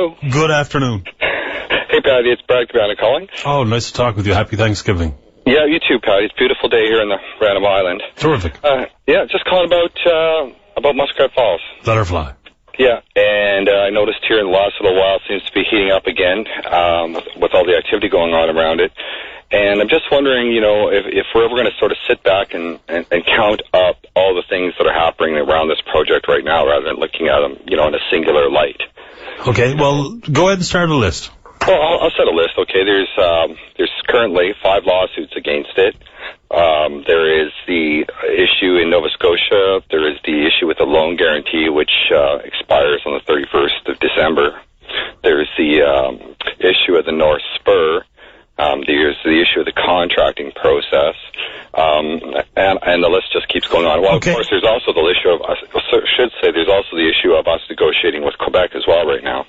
Hello. Good afternoon. Hey, Patty, it's Brad Cabana calling. Oh, nice to talk with you. Happy Thanksgiving. Yeah, you too, Patty. It's a beautiful day here in the Random Island. Terrific. Yeah, just calling about Muskrat Falls. Let her fly. Yeah, and I noticed here in the last little while it seems to be heating up again with all the activity going on around it. And I'm just wondering, if we're ever going to sort of sit back and count up all the things that are happening around this project right now rather than looking at them, in a singular light. Okay, well, go ahead and start a list. Well, I'll set a list. Okay, there's currently 5 lawsuits against it. There is the issue in Nova Scotia. There is the issue with the loan guarantee, which expires on the 31st of December. There's the issue of the North Spur. There's the issue of the contracting process, and the list just keeps going on. Well, okay. Of course, there's also the issue of there's also the issue of us negotiating with Quebec as well right now.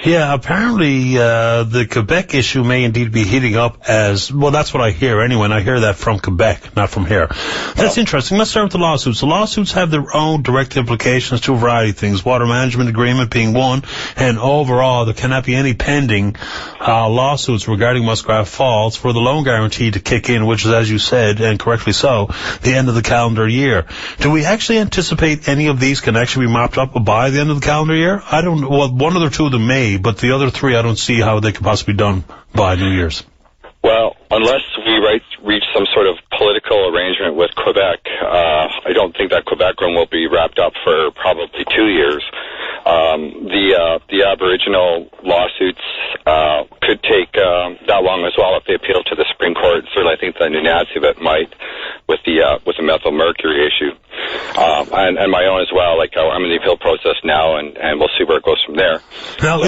Yeah, apparently the Quebec issue may indeed be heating up as well. That's what I hear anyway, and I hear that from Quebec, not from here. That's interesting. Let's start with the lawsuits. The lawsuits have their own direct implications to a variety of things. Water management agreement being one, and overall there cannot be any pending lawsuits regarding Muskrat Falls for the loan guarantee to kick in, which is, as you said, and correctly so, the end of the calendar year. Do we actually anticipate any of these can actually be mopped up by the end of the calendar year? I don't know. Well, one or two of them may, but the other 3 I don't see how they could possibly be done by New Year's. Well, unless we reach some sort of political arrangement with Quebec, I don't think that Quebec one will be wrapped up for probably 2 years. The Aboriginal lawsuits could take that long as well if they appeal to the Supreme Court. Certainly, I think the New Nancy bit might with the methyl mercury issue, and my own as well. Like I'm in the appeal process now, and we'll see where it goes from there. Now,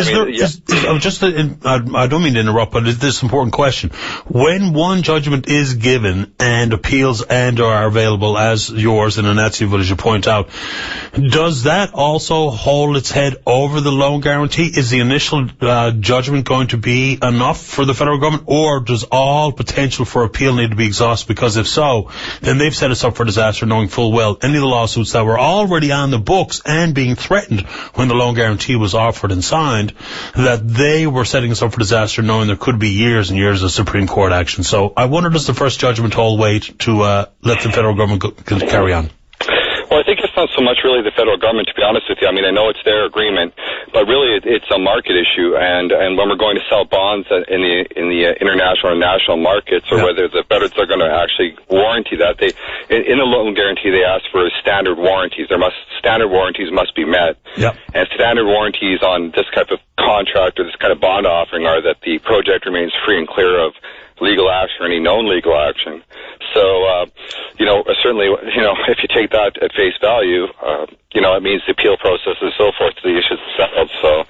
I don't mean to interrupt, but this important question: when one judgment is given and appeals and are available, as yours in Anateville, as you point out, does that also hold its head over the loan guarantee? Is the initial judgment going to be enough for the federal government, or does all potential for appeal need to be exhausted? Because if so, then they've set us up for disaster, knowing full well any of the lawsuits that were already on the books and being threatened when the loan guarantee was offered and signed, that they were setting us up for disaster, knowing there could be years and years of Supreme Court action. So I wonder, does the first judgment hold weight to let the federal government carry on? Well, I think it's not so much really the federal government, to be honest with you. I mean, I know it's their agreement, but really it's a market issue. And when we're going to sell bonds in the international and national markets, or whether the feds are going to actually warranty that, in the loan guarantee they ask for standard warranties. Standard warranties must be met. Yep. And standard warranties on this type of contract or this kind of bond offering are that the project remains free and clear of legal action or any known legal action. So, certainly, if you take that at face value, it means the appeal process and so forth, the issues settled. So,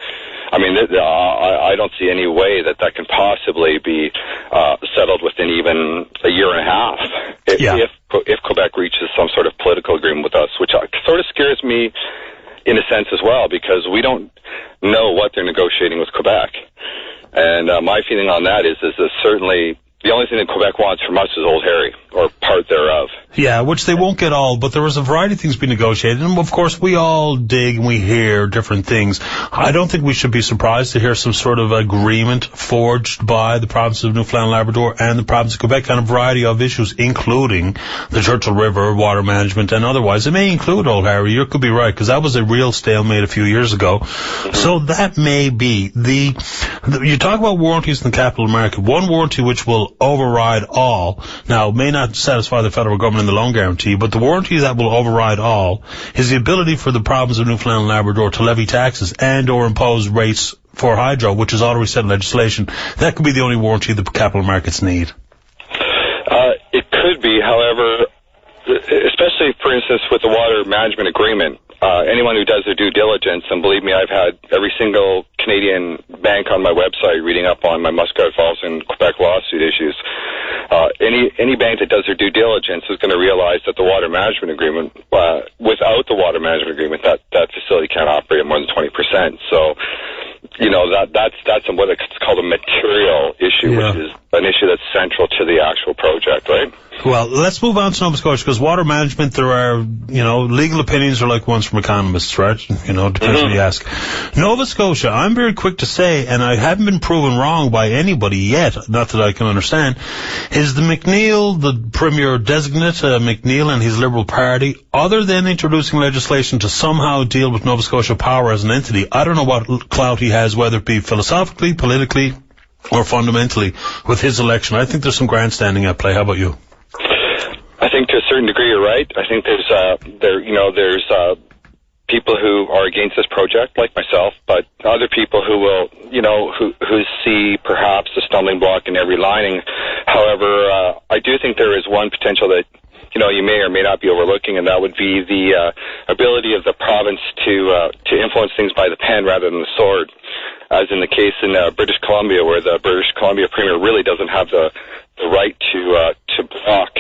I mean, I don't see any way that can possibly be settled within even a year and a half if Quebec reaches some sort of political agreement with us, which sort of scares me in a sense as well, because we don't know what they're negotiating with Quebec. And my feeling on that is that certainly the only thing that Quebec wants from us is Old Harry, or part thereof. Yeah, which they won't get all, but there was a variety of things being negotiated, and of course we all dig and we hear different things. I don't think we should be surprised to hear some sort of agreement forged by the province of Newfoundland and Labrador and the province of Quebec on a variety of issues, including the Churchill River, water management, and otherwise. It may include Old Harry. You could be right, because that was a real stalemate a few years ago. Mm-hmm. So that may be you talk about warranties in the capital market. One warranty which will override all, now may not satisfy the federal government in the loan guarantee, but the warranty that will override all is the ability for the province of Newfoundland and Labrador to levy taxes and or impose rates for hydro, which is already set in legislation. That could be the only warranty the capital markets need. It could be, however, especially, for instance, with the water management agreement, anyone who does their due diligence, and believe me, I've had every single Canadian bank on my website reading up on my Muskrat Falls and Quebec lawsuit issues. Any bank that does their due diligence is going to realize that the water management agreement, without the water management agreement, that facility can't operate at more than 20%. So, that's what it's called a material issue, which is an issue that's central to the actual project, right? Well, let's move on to Nova Scotia, because water management, there are, legal opinions are like ones from economists, right? Depends who you ask. Nova Scotia, I'm very quick to say, and I haven't been proven wrong by anybody yet, not that I can understand, is the McNeil, the Premier designate, McNeil and his Liberal Party, other than introducing legislation to somehow deal with Nova Scotia Power as an entity, I don't know what clout he has, whether it be philosophically, politically, or fundamentally, with his election. I think there's some grandstanding at play. How about you? I think to a certain degree you're right. I think there's people who are against this project, like myself, but other people who will, who see perhaps a stumbling block in every lining. However, I do think there is one potential that you may or may not be overlooking, and that would be the ability of the province to influence things by the pen rather than the sword, as in the case in British Columbia, where the British Columbia Premier really doesn't have the right to block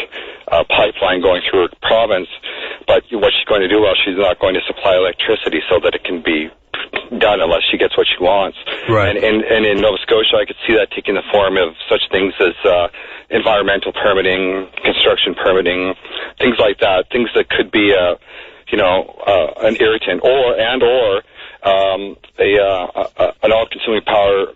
a pipeline going through her province. But what she's going to do, she's not going to supply electricity so that it can be done unless she gets what she wants. Right. And in Nova Scotia, I could see that taking the form of such things as environmental permitting, construction permitting, things like that, things that could be an irritant or an all-consuming power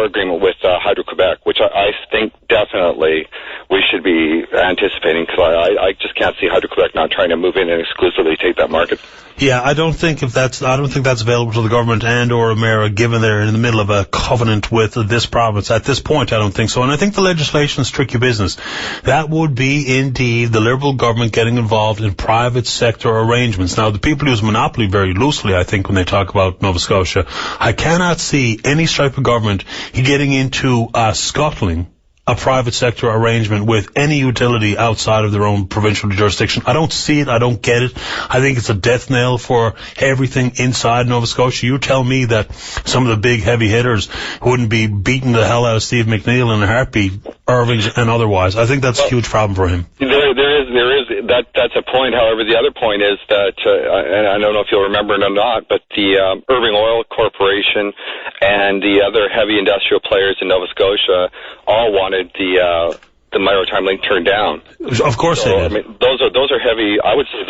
agreement with Hydro-Quebec, which I think definitely we should be anticipating, because I just can't see Hydro-Quebec not trying to move in and exclusively take that market. Yeah, I don't think that's available to the government and or Emera, given they're in the middle of a covenant with this province. At this point, I don't think so. And I think the legislation is tricky business. That would be indeed the Liberal government getting involved in private sector arrangements. Now, the people use monopoly very loosely, I think, when they talk about Nova Scotia. I cannot see any stripe of government getting into scuttling a private sector arrangement with any utility outside of their own provincial jurisdiction. I don't see it. I don't get it. I think it's a death knell for everything inside Nova Scotia. You tell me that some of the big heavy hitters wouldn't be beating the hell out of Steve McNeil in a heartbeat, Irving and otherwise. I think that's a huge problem for him. There is that's a point. However, the other point is that, and I don't know if you'll remember it or not, but the Irving Oil Corporation and the other heavy industrial players in Nova Scotia all wanted the Maritime Link turned down. Of course they did. I mean, those are heavy. I would say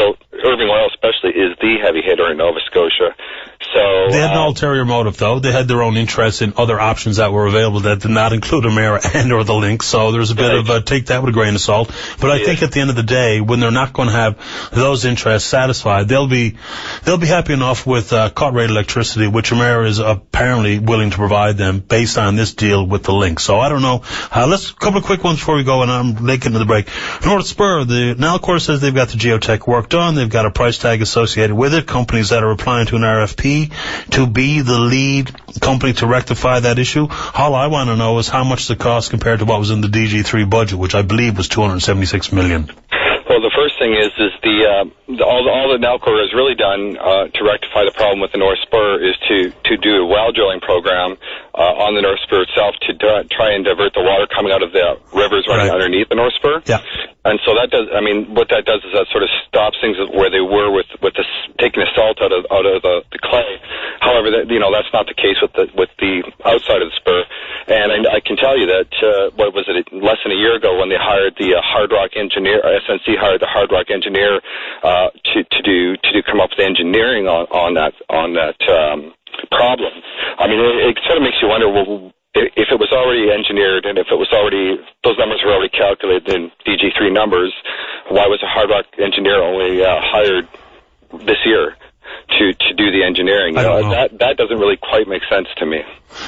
Irving Oil especially is the heavy hitter in Nova Scotia. So they had an ulterior motive, though. They had their own interests in other options that were available that did not include Emera and or the link. So there's a bit of take that with a grain of salt. But I think at the end of the day, when they're not going to have those interests satisfied, they'll be happy enough with cut rate electricity, which Emera is apparently willing to provide them based on this deal with the link. So I don't know. Let's a couple of quick ones before we go, and I'm late into the break. North Spur, the Nalcor says they've got the geotech work done. They've got a price tag associated with it. Companies that are applying to an RFP to be the lead company to rectify that issue. All I want to know is how much the cost compared to what was in the DG3 budget, which I believe was $276 million. Well, the first thing is all that Nalcor has really done to rectify the problem with the North Spur is to do a well drilling program on the North Spur itself to try and divert the water coming out of the rivers running underneath the North Spur. Yeah. And so that does. I mean, what that does is that sort of stops things where they were with the taking the salt out of the clay. However, that's not the case with the outside of the spur. And I can tell you that what was it, less than a year ago, when they hired the hard rock engineer, SNC hired the hard rock engineer to come up with engineering on that problem. I mean, it sort of makes you wonder, well, if it was already engineered and if it was already, those numbers were already calculated in DG3 numbers, why was a hard rock engineer only hired this year to do the engineering? That doesn't really quite make sense to me.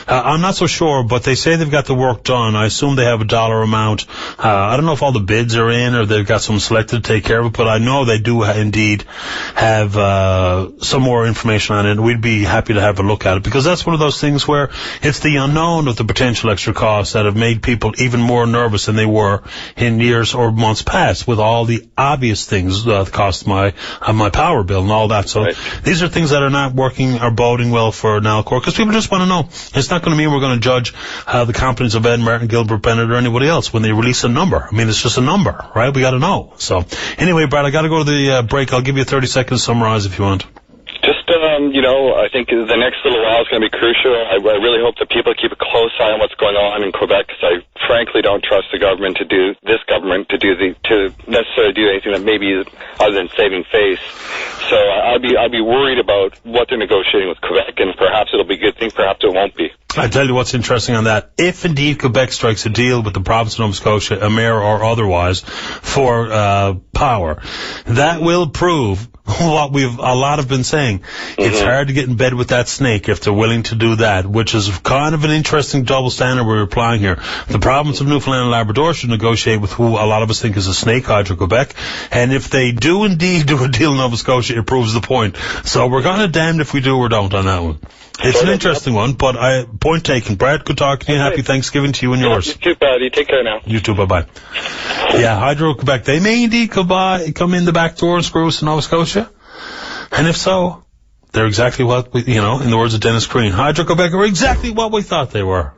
I'm not so sure, but they say they've got the work done. I assume they have a dollar amount. I don't know if all the bids are in or they've got some selected to take care of it, but I know they do indeed have some more information on it. We'd be happy to have a look at it, because that's one of those things where it's the unknown of the potential extra costs that have made people even more nervous than they were in years or months past, with all the obvious things, the cost of my power bill and all that. So these are things that are not working or boding well for Nalcor, because people just want to know. It's not going to mean we're going to judge the competence of Ed Martin, Gilbert Bennett, or anybody else when they release a number. I mean, it's just a number, right? We got to know. So, anyway, Brad, I got to go to the break. I'll give you 30 seconds to summarize if you want. Just I think the next little while is going to be crucial. I really hope that people keep a close eye on what's going on in Quebec, because I frankly don't trust the government to necessarily do anything that maybe is other than saving face. So I'll be worried about what they're negotiating with Quebec, and perhaps it'll be a good thing, perhaps it won't be. I tell you what's interesting on that. If indeed Quebec strikes a deal with the province of Nova Scotia, a mayor or otherwise, for power, that will prove what a lot have been saying. It's hard to get in bed with that snake if they're willing to do that, which is kind of an interesting double standard we're applying here. The province of Newfoundland and Labrador should negotiate with who a lot of us think is a snake, Hydro-Quebec, and if they do indeed do a deal in Nova Scotia, it proves the point. So we're kind of damned if we do or don't on that one. It's an interesting one, but point taken. Brad, good talking to you. Happy Thanksgiving to you and yours. You too, buddy. Take care now. You too. Bye-bye. Yeah, Hydro-Quebec, they may indeed come in the back door and screw us in Nova Scotia. And if so, they're exactly what we, in the words of Dennis Green, Hydro-Quebec are exactly what we thought they were.